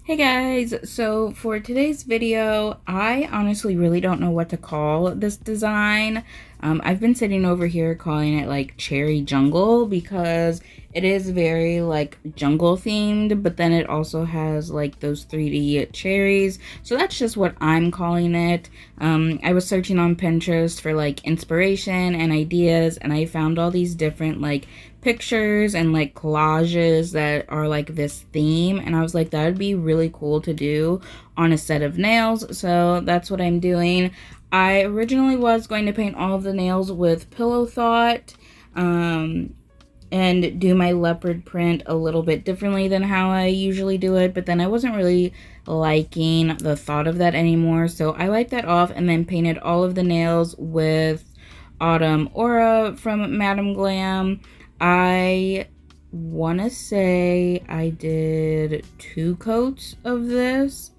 Hey guys, so for today's video, I honestly really don't know what to call this design. I've been sitting over here calling it like Cherry Jungle because it is very like jungle themed, but then it also has like those 3D cherries. So that's just what I'm calling it. I was searching on Pinterest for like inspiration and ideas, and I found all these different like pictures and like collages that are like this theme, and I was like, that would be really cool to do on a set of nails. So that's what I'm doing. I originally was going to paint all of the nails with Pillow Thought, and do my leopard print a little bit differently than how I usually do it, but then I wasn't really liking the thought of that anymore, so I wiped that off and then painted all of the nails with Autumn Aura from Madam Glam. I want to say I did 2 coats of this.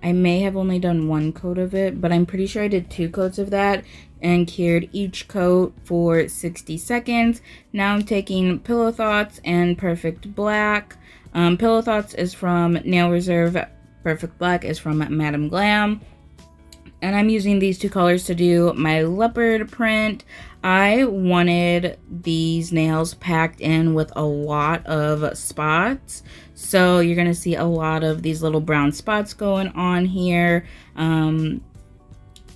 I may have only done 1 coat of it, but I'm pretty sure I did 2 coats of that and cured each coat for 60 seconds. Now I'm taking Pillow Thoughts and Perfect Black. Pillow Thoughts is from Nail Reserve. Perfect Black is from Madam Glam. And I'm using these 2 colors to do my leopard print. I wanted these nails packed in with a lot of spots. So you're going to see a lot of these little brown spots going on here.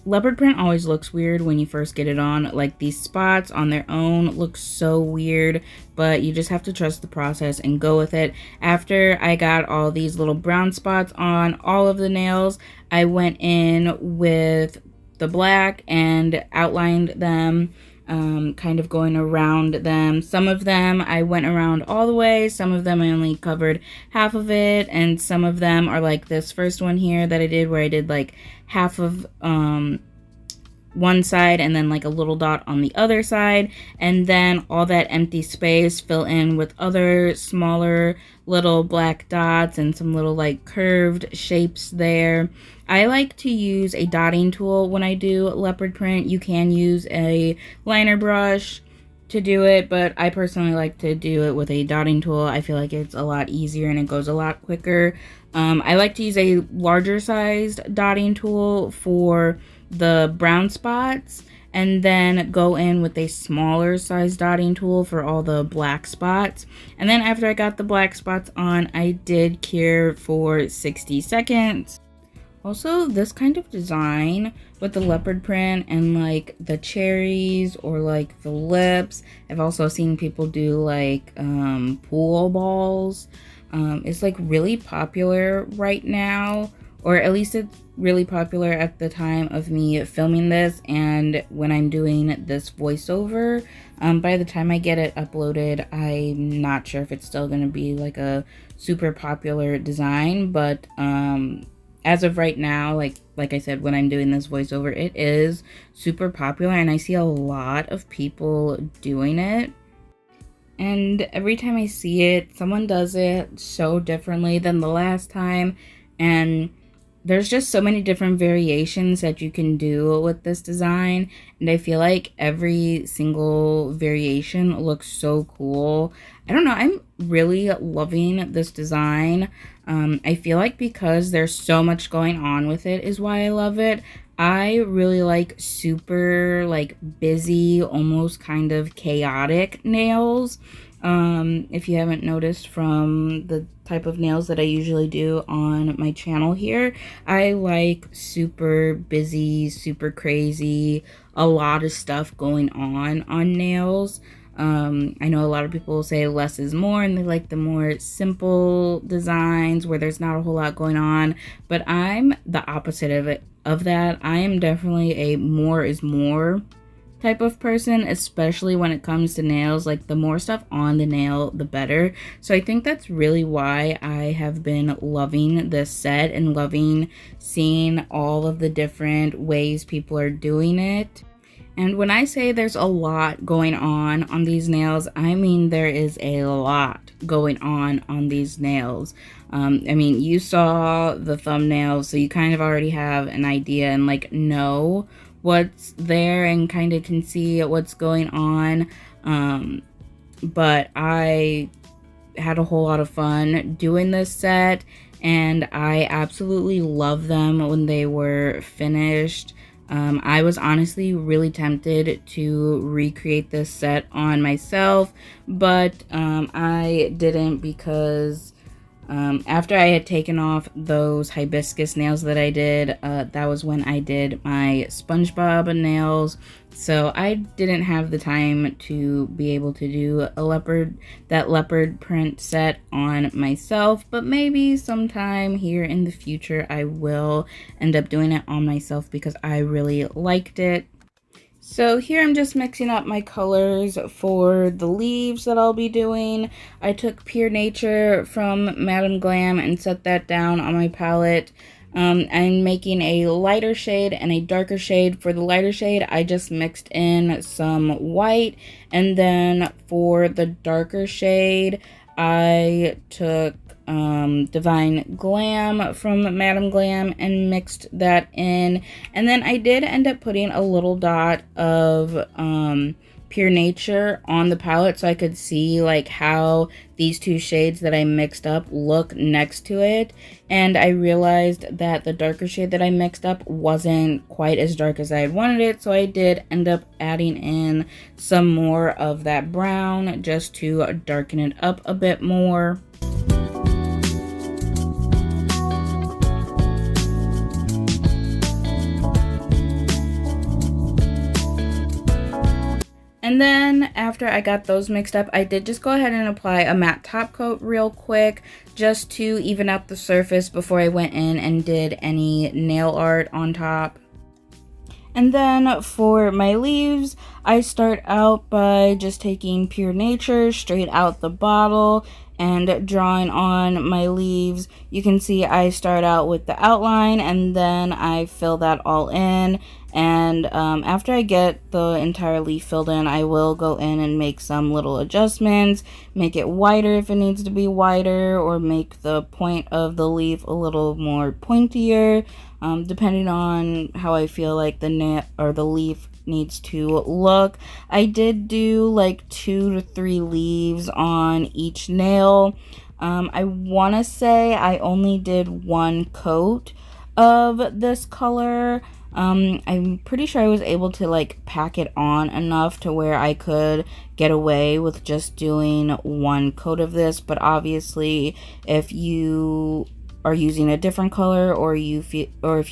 Leopard print always looks weird when you first get it on. Like, these spots on their own look so weird, but you just have to trust the process and go with it. After I got all these little brown spots on all of the nails, I went in with the black and outlined them, kind of going around them. Some of them I went around all the way, some of them I only covered half of it, and some of them are like this first one here that I did, where I did like half of one side and then like a little dot on the other side, and then all that empty space fill in with other smaller little black dots and some little like curved shapes there. I like to use a dotting tool when I do leopard print. You can use a liner brush to do it, but I personally like to do it with a dotting tool. I feel like it's a lot easier and it goes a lot quicker. I like to use a larger sized dotting tool for the brown spots, and then go in with a smaller size dotting tool for all the black spots. And then after I got the black spots on, I did cure for 60 seconds. Also, this kind of design with the leopard print and like the cherries or like the lips, I've also seen people do like pool balls. It's like really popular right now, or at least it's really popular at the time of me filming this and when I'm doing this voiceover. By the time I get it uploaded, I'm not sure if it's still going to be like a super popular design, but as of right now, like I said, when I'm doing this voiceover, it is super popular and I see a lot of people doing it. And every time I see it, someone does it so differently than the last time, and there's just so many different variations that you can do with this design, and I feel like every single variation looks so cool. I don't know, I'm really loving this design. I feel like because there's so much going on with it is why I love it. I really like super like busy, almost kind of chaotic nails. If you haven't noticed from the type of nails that I usually do on my channel here, I like super busy, super crazy, a lot of stuff going on nails. I know a lot of people say less is more and they like the more simple designs where there's not a whole lot going on, but I'm the opposite of that. I am definitely a more is more type of person, especially when it comes to nails. Like, the more stuff on the nail, the better. So I think that's really why I have been loving this set and loving seeing all of the different ways people are doing it. And when I say there's a lot going on these nails, I mean there is a lot going on these nails. I mean, you saw the thumbnail, so you kind of already have an idea and like know what's there and kind of can see what's going on. But I had a whole lot of fun doing this set, and I absolutely love them when they were finished. I was honestly really tempted to recreate this set on myself, but I didn't because after I had taken off those hibiscus nails that I did, that was when I did my SpongeBob nails. So I didn't have the time to be able to do that leopard print set on myself, but maybe sometime here in the future I will end up doing it on myself because I really liked it. So here I'm just mixing up my colors for the leaves that I'll be doing. I took Pure Nature from Madam Glam and set that down on my palette. I'm making a lighter shade and a darker shade. For the lighter shade, I just mixed in some white. And then for the darker shade, I took Divine Glam from Madam Glam and mixed that in. And then I did end up putting a little dot of Pure Nature on the palette so I could see like how these two shades that I mixed up look next to it. And I realized that the darker shade that I mixed up wasn't quite as dark as I had wanted it, so I did end up adding in some more of that brown just to darken it up a bit more. And then after I got those mixed up, I did just go ahead and apply a matte top coat real quick just to even out the surface before I went in and did any nail art on top. And then for my leaves, I start out by just taking Pure Nature straight out the bottle and drawing on my leaves. You can see I start out with the outline and then I fill that all in. And after I get the entire leaf filled in, I will go in and make some little adjustments, make it wider if it needs to be wider, or make the point of the leaf a little more pointier, depending on how I feel like the leaf needs to look. I did do like 2 to 3 leaves on each nail. I want to say I only did 1 coat of this color. I'm pretty sure I was able to like pack it on enough to where I could get away with just doing 1 coat of this, but obviously if you are using a different color or if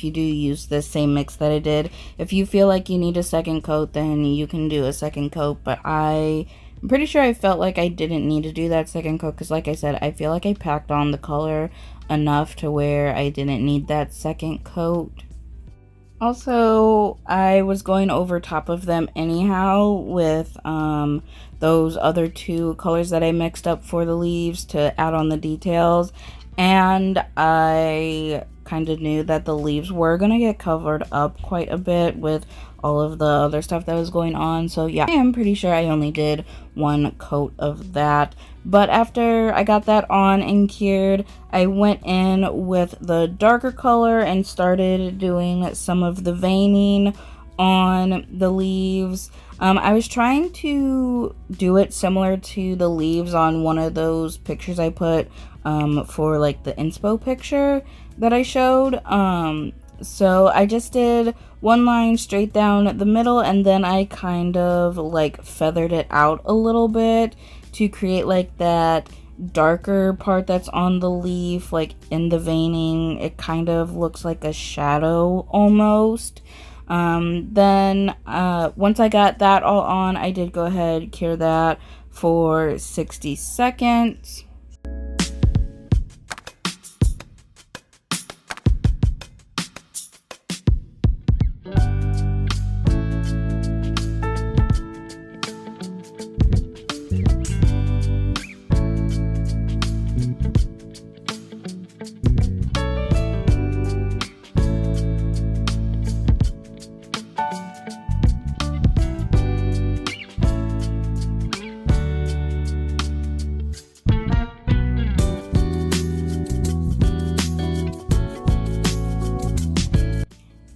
you do use the same mix that I did, if you feel like you need a second coat, then you can do a second coat. But I'm pretty sure I felt like I didn't need to do that second coat because, like I said, I feel like I packed on the color enough to where I didn't need that second coat. Also, I was going over top of them anyhow with those other 2 colors that I mixed up for the leaves to add on the details. And I kind of knew that the leaves were going to get covered up quite a bit with all of the other stuff that was going on. So yeah, I am pretty sure I only did 1 coat of that. But after I got that on and cured, I went in with the darker color and started doing some of the veining on the leaves. I was trying to do it similar to the leaves on one of those pictures I put for like the inspo picture that I showed. So I just did 1 line straight down the middle, and then I kind of like feathered it out a little bit to create like that darker part that's on the leaf, like in the veining. It kind of looks like a shadow almost. Then once I got that all on, I did go ahead cure that for 60 seconds.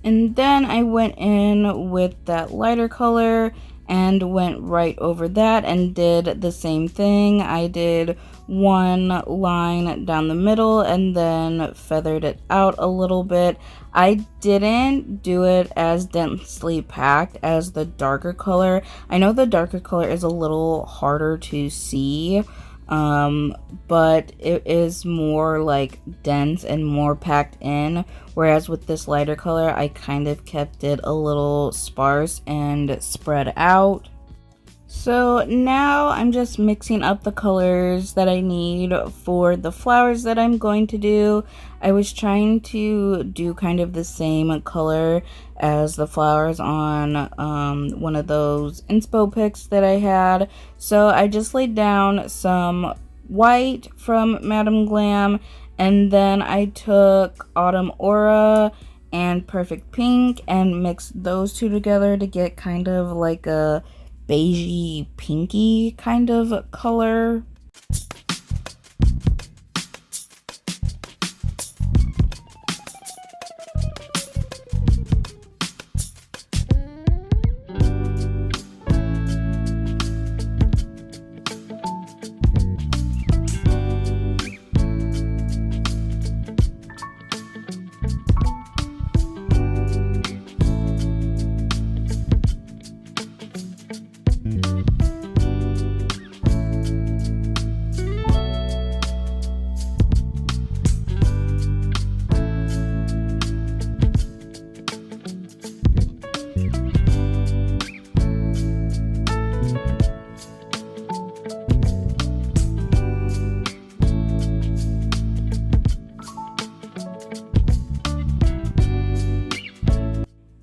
And then I went in with that lighter color and went right over that and did the same thing. I did one line down the middle and then feathered it out a little bit. I didn't do it as densely packed as the darker color. I know the darker color is a little harder to see, but it is more like dense and more packed in, whereas with this lighter color I kind of kept it a little sparse and spread out. So now I'm just mixing up the colors that I need for the flowers that I'm going to do. I was trying to do kind of the same color as the flowers on one of those inspo picks that I had. So I just laid down some white from Madame Glam, and then I took Autumn Aura and Perfect Pink and mixed those two together to get kind of like a beigey pinky kind of color.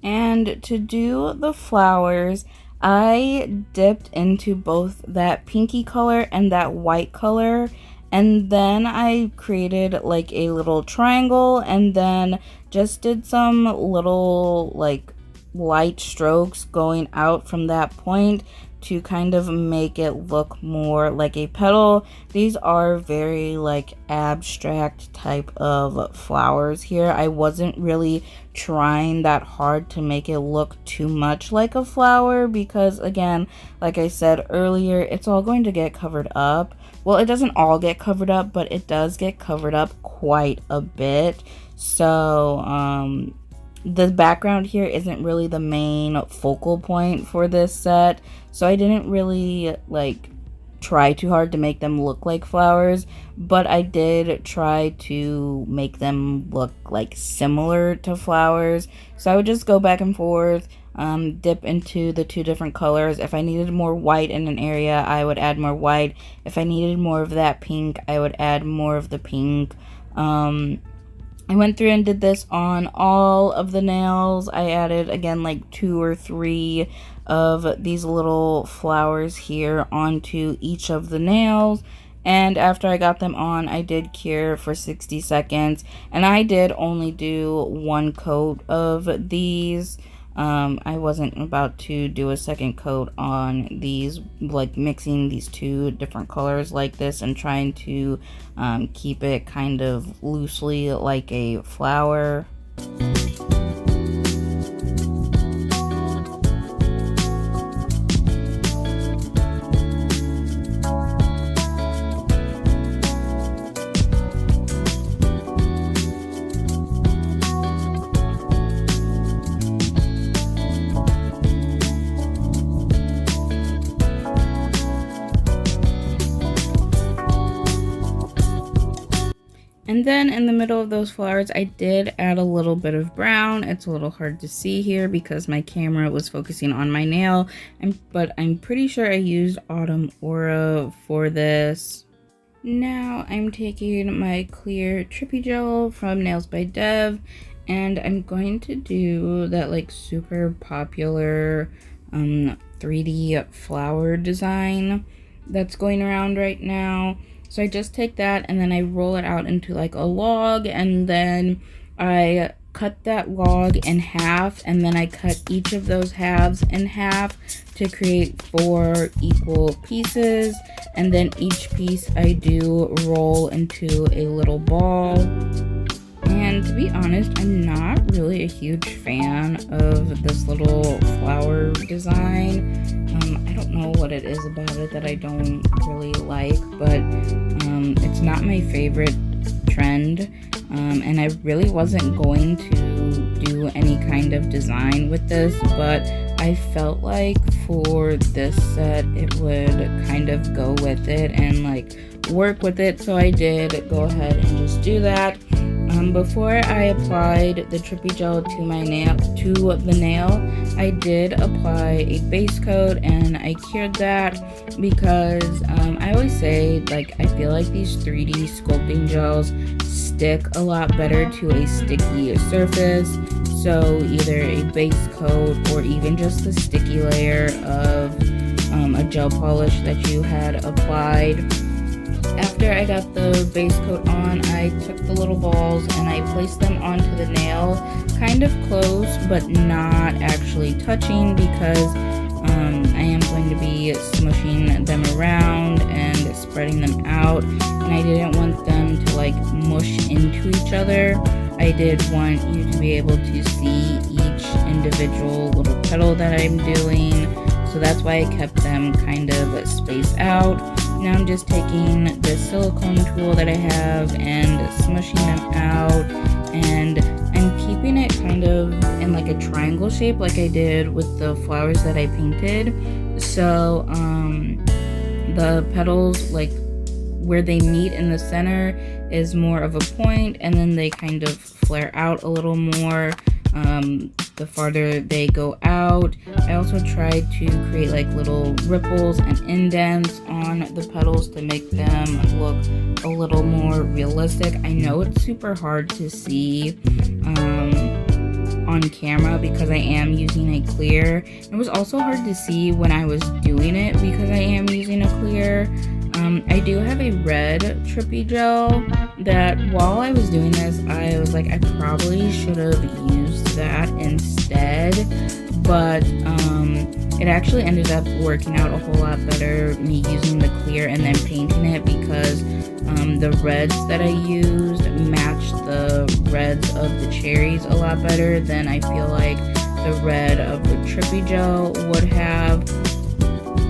And to do the flowers, I dipped into both that pinky color and that white color, and then I created like a little triangle and then just did some little like light strokes going out from that point to kind of make it look more like a petal. These are very like abstract type of flowers here. I wasn't really trying that hard to make it look too much like a flower because, again, like I said earlier, it's all going to get covered up. Well, it doesn't all get covered up, but it does get covered up quite a bit. So the background here isn't really the main focal point for this set, so I didn't really like try too hard to make them look like flowers, but I did try to make them look like similar to flowers. So I would just go back and forth, dip into the two different colors. If I needed more white in an area, I would add more white. If I needed more of that pink, I would add more of the pink. I went through and did this on all of the nails. I added, again, like 2 or 3 of these little flowers here onto each of the nails. And after I got them on, I did cure for 60 seconds. And I did only do 1 coat of these. I wasn't about to do a second coat on these, like mixing these 2 different colors like this and trying to keep it kind of loosely like a flower. And then in the middle of those flowers, I did add a little bit of brown. It's a little hard to see here because my camera was focusing on my nail, but I'm pretty sure I used Autumn Aura for this. Now I'm taking my clear Trippy Gel from Nails by Dev, and I'm going to do that like super popular 3D flower design that's going around right now. So I just take that and then I roll it out into like a log, and then I cut that log in half, and then I cut each of those halves in half to create 4 equal pieces, and then each piece I do roll into a little ball. And to be honest, I'm not really a huge fan of this little flower design. I don't know what it is about it that I don't really like, but it's not my favorite trend. And I really wasn't going to do any kind of design with this, but I felt like for this set it would kind of go with it and like work with it, so I did go ahead and just do that. Before I applied the trippy gel to the nail, I did apply a base coat and I cured that because I always say, like, I feel like these 3D sculpting gels stick a lot better to a sticky surface. So either a base coat or even just the sticky layer of a gel polish that you had applied. After I got the base coat on, I took the little balls and I placed them onto the nail, kind of close but not actually touching, because I am going to be smushing them around and spreading them out, and I didn't want them to like mush into each other. I did want you to be able to see each individual little petal that I'm doing, so that's why I kept them kind of spaced out. Now I'm just taking the silicone tool that I have and smushing them out, and I'm keeping it kind of in like a triangle shape like I did with the flowers that I painted. So the petals, like where they meet in the center, is more of a point, and then they kind of flare out a little more the farther they go out. I also tried to create like little ripples and indents on the petals to make them look a little more realistic. I know it's super hard to see on camera because I am using a clear. It was also hard to see when I was doing it because I am using a clear. I do have a red trippy gel that while I was doing this, I was like, I probably should have used that instead, but it actually ended up working out a whole lot better, me using the clear and then painting it, because the reds that I used matched the reds of the cherries a lot better than I feel like the red of the trippy gel would have.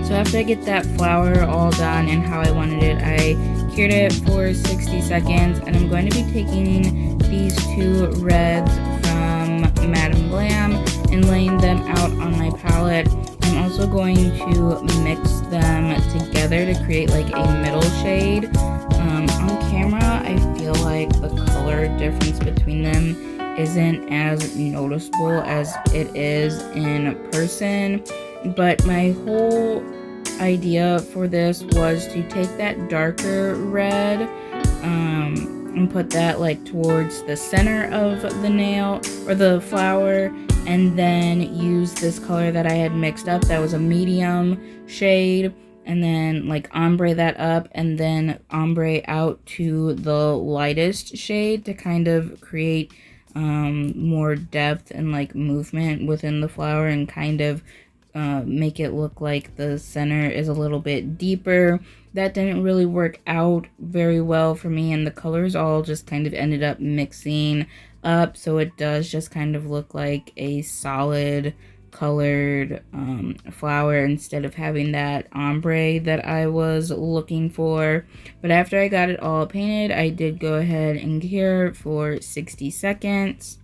So after I get that flower all done and how I wanted it, I cured it for 60 seconds, and I'm going to be taking these two reds from Madame Glam and laying them out on my palette. I'm also going to mix them together to create like a middle shade. On camera, I feel like the color difference between them isn't as noticeable as it is in person, but my whole idea for this was to take that darker red and put that like towards the center of the nail or the flower, and then use this color that I had mixed up that was a medium shade, and then like ombre that up and then ombre out to the lightest shade to kind of create more depth and like movement within the flower, and kind of make it look like the center is a little bit deeper. That didn't really work out very well for me, and the colors all just kind of ended up mixing up, so it does just kind of look like a solid colored flower instead of having that ombre that I was looking for. But after I got it all painted, I did go ahead and cure for 60 seconds.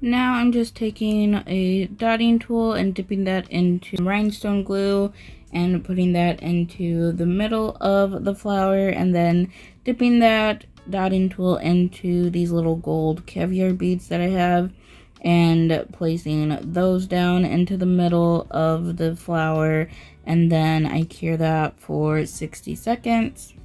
Now I'm just taking a dotting tool and dipping that into rhinestone glue and putting that into the middle of the flower, and then dipping that dotting tool into these little gold caviar beads that I have and placing those down into the middle of the flower, and then I cure that for 60 seconds.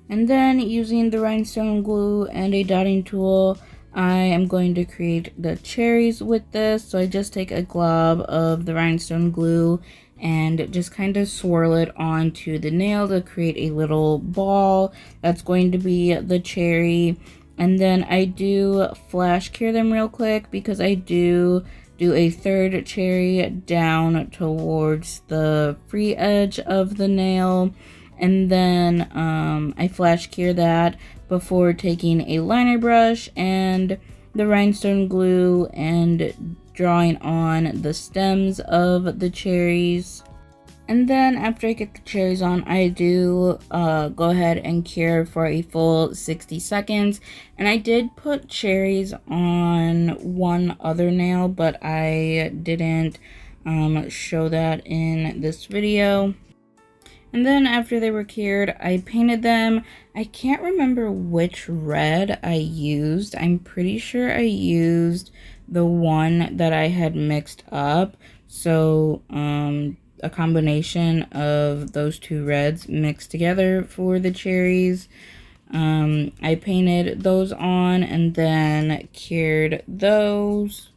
And then using the rhinestone glue and a dotting tool, I am going to create the cherries with this. So I just take a glob of the rhinestone glue and just kind of swirl it onto the nail to create a little ball that's going to be the cherry. And then I do flash cure them real quick because I do a third cherry down towards the free edge of the nail. And then I flash cure that before taking a liner brush and the rhinestone glue and drawing on the stems of the cherries. And then after I get the cherries on, I do go ahead and cure for a full 60 seconds. And I did put cherries on one other nail, but I didn't show that in this video. And then after they were cured, I painted them. I can't remember which red I used. I'm pretty sure I used the one that I had mixed up. So a combination of those two reds mixed together for the cherries. I painted those on and then cured those.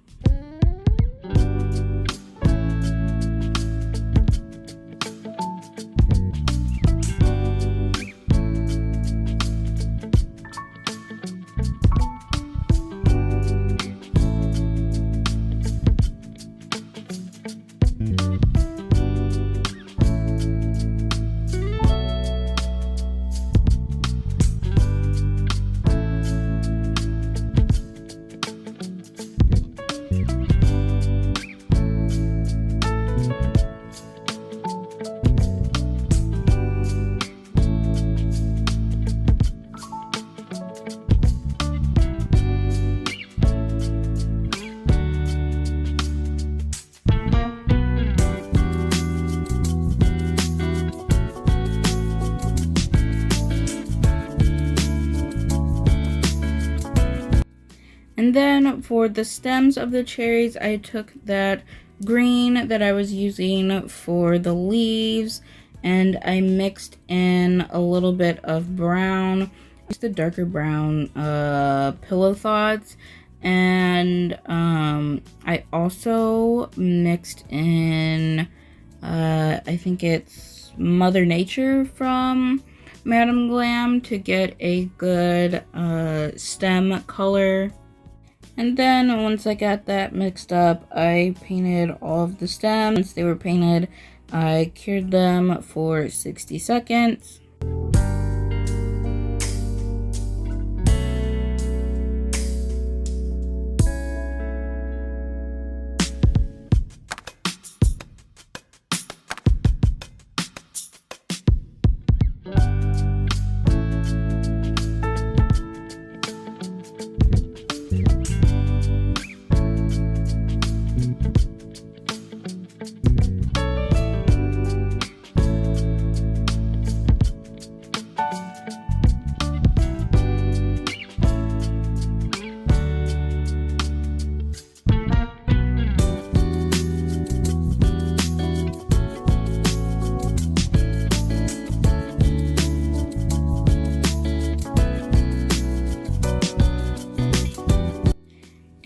And then for the stems of the cherries, I took that green that I was using for the leaves and I mixed in a little bit of brown, just the darker brown Pillow Thoughts. And I also mixed in, I think it's Mother Nature from Madam Glam to get a good stem color. And then once I got that mixed up, I painted all of the stems. Once they were painted, I cured them for 60 seconds.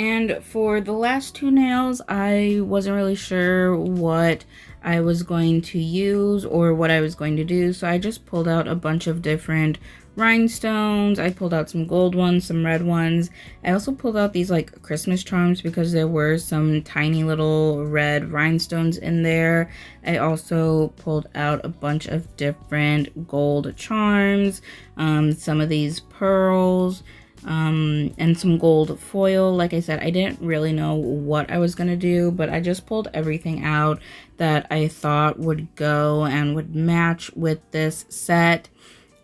And for the last two nails, I wasn't really sure what I was going to use or what I was going to do. So I just pulled out a bunch of different rhinestones. I pulled out some gold ones, some red ones. I also pulled out these like Christmas charms because there were some tiny little red rhinestones in there. I also pulled out a bunch of different gold charms, some of these pearls, and some gold foil. Like I said, I didn't really know what I was gonna do, but I just pulled everything out that I thought would go and would match with this set.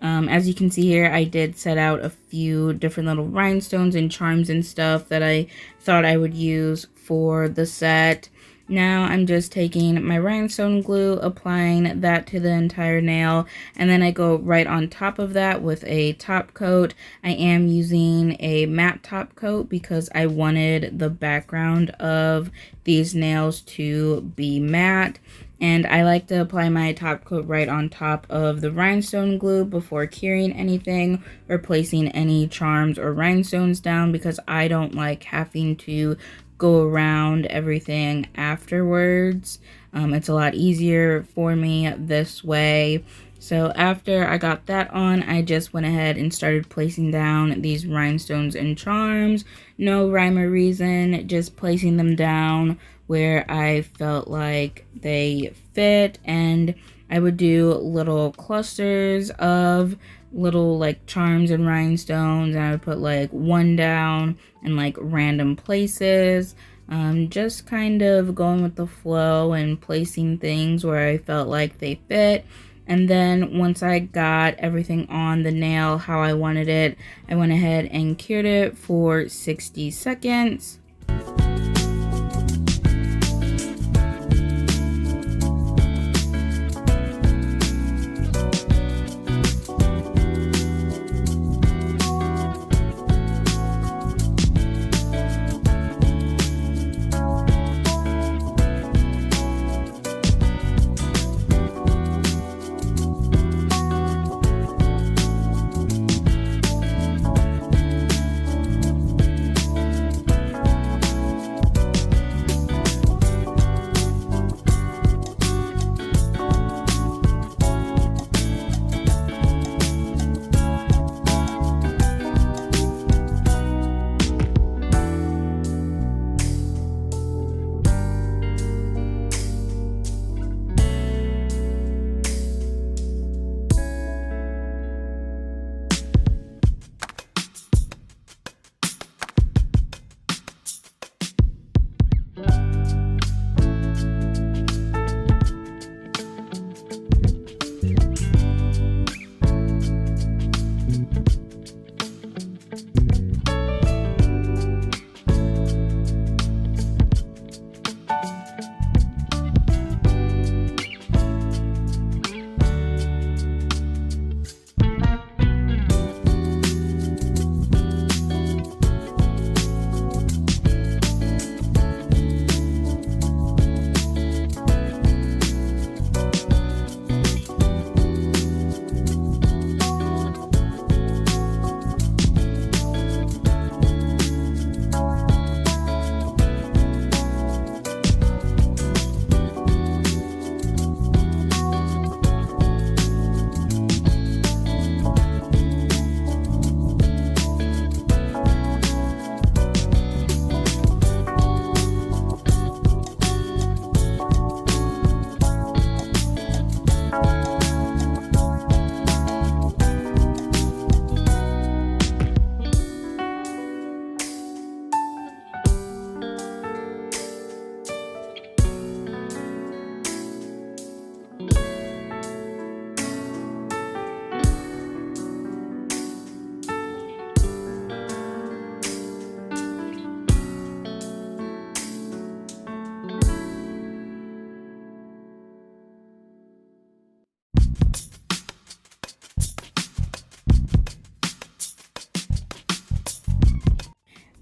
As you can see here, I did set out a few different little rhinestones and charms and stuff that I thought I would use for the set. Now I'm just taking my rhinestone glue, applying that to the entire nail, and then I go right on top of that with a top coat. I am using a matte top coat because I wanted the background of these nails to be matte. And I like to apply my top coat right on top of the rhinestone glue before curing anything or placing any charms or rhinestones down, because I don't like having to go around everything afterwards. It's a lot easier for me this way. So after I got that on, I just went ahead and started placing down these rhinestones and charms. No rhyme or reason, just placing them down where I felt like they fit, and I would do little clusters of little like charms and rhinestones, and I would put like one down in like random places. Just kind of going with the flow and placing things where I felt like they fit. And then once I got everything on the nail how I wanted it, I went ahead and cured it for 60 seconds.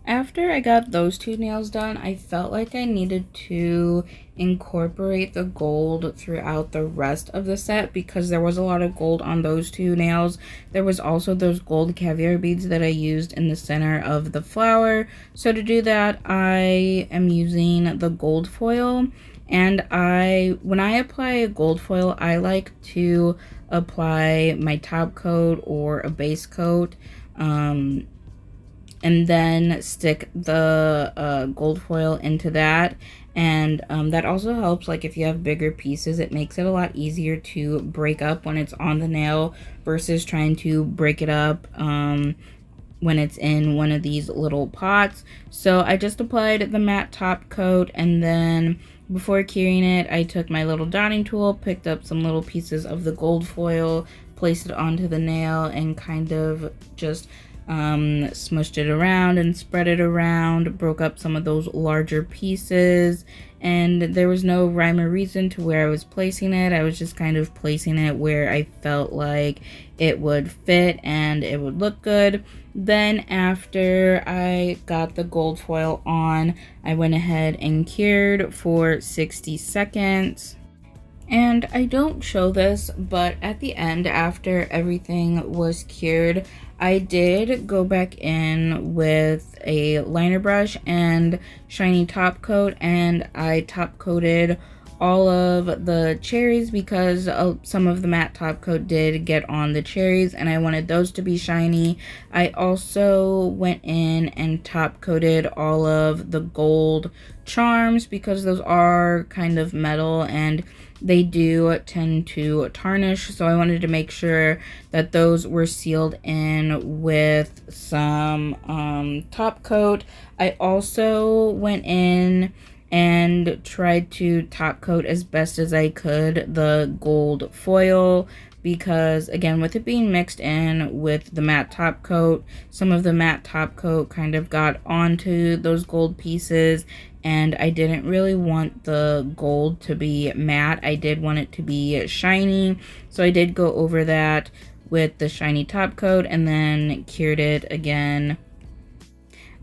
After I got those two nails done, I felt like I needed to incorporate the gold throughout the rest of the set because there was a lot of gold on those two nails. There was also those gold caviar beads that I used in the center of the flower. So to do that, I am using the gold foil. And when I apply gold foil, I like to apply my top coat or a base coat. And then stick the gold foil into that, and that also helps, like if you have bigger pieces, it makes it a lot easier to break up when it's on the nail versus trying to break it up when it's in one of these little pots. So I just applied the matte top coat, and then before curing it, I took my little dotting tool, picked up some little pieces of the gold foil, placed it onto the nail, and kind of just smushed it around and spread it around, broke up some of those larger pieces. And there was no rhyme or reason to where I was placing it. I was just kind of placing it where I felt like it would fit and it would look good. Then after I got the gold foil on, I went ahead and cured for 60 seconds. And I don't show this, but at the end, after everything was cured, I did go back in with a liner brush and shiny top coat, and I top coated all of the cherries because some of the matte top coat did get on the cherries and I wanted those to be shiny. I also went in and top coated all of the gold charms because those are kind of metal and they do tend to tarnish, so I wanted to make sure that those were sealed in with some top coat. I also went in and tried to top coat as best as I could the gold foil because, again, with it being mixed in with the matte top coat, some of the matte top coat kind of got onto those gold pieces, and I didn't really want the gold to be matte. I did want it to be shiny, so I did go over that with the shiny top coat and then cured it again.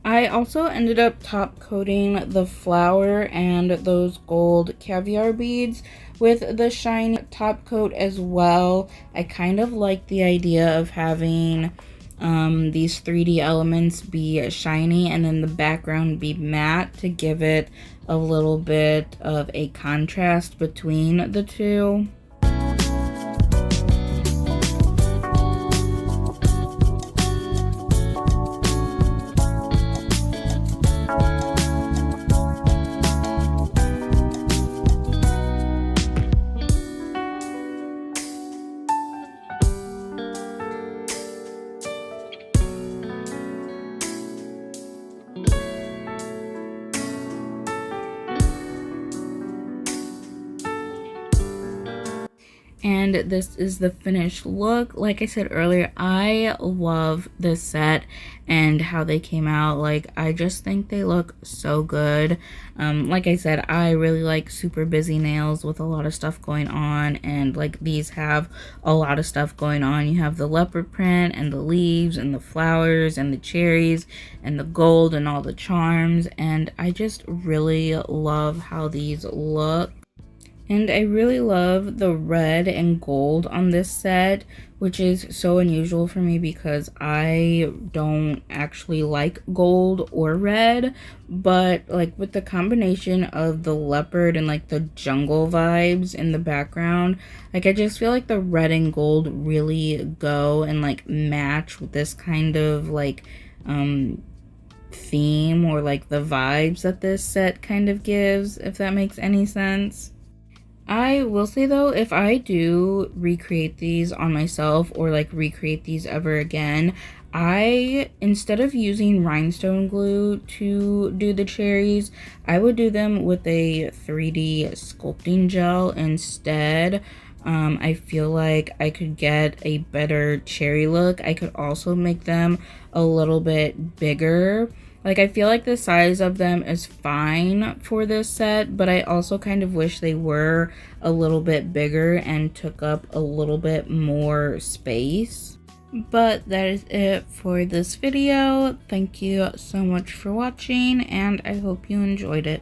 I also ended up top coating the flower and those gold caviar beads with the shiny top coat as well. I kind of like the idea of having these 3D elements be shiny and then the background be matte to give it a little bit of a contrast between the two. And this is the finished look. Like I said earlier, I love this set and how they came out. Like, I just think they look so good. Like I said, I really like super busy nails with a lot of stuff going on, and like these have a lot of stuff going on. You have the leopard print and the leaves and the flowers and the cherries and the gold and all the charms, and I just really love how these look. And I really love the red and gold on this set, which is so unusual for me because I don't actually like gold or red, but like with the combination of the leopard and like the jungle vibes in the background, like I just feel like the red and gold really go and like match with this kind of like theme or like the vibes that this set kind of gives, if that makes any sense. I will say though, if I do recreate these on myself or like recreate these ever again, I, instead of using rhinestone glue to do the cherries, I would do them with a 3D sculpting gel instead. I feel like I could get a better cherry look. I could also make them a little bit bigger. Like, I feel like the size of them is fine for this set, but I also kind of wish they were a little bit bigger and took up a little bit more space. But that is it for this video. Thank you so much for watching, and I hope you enjoyed it.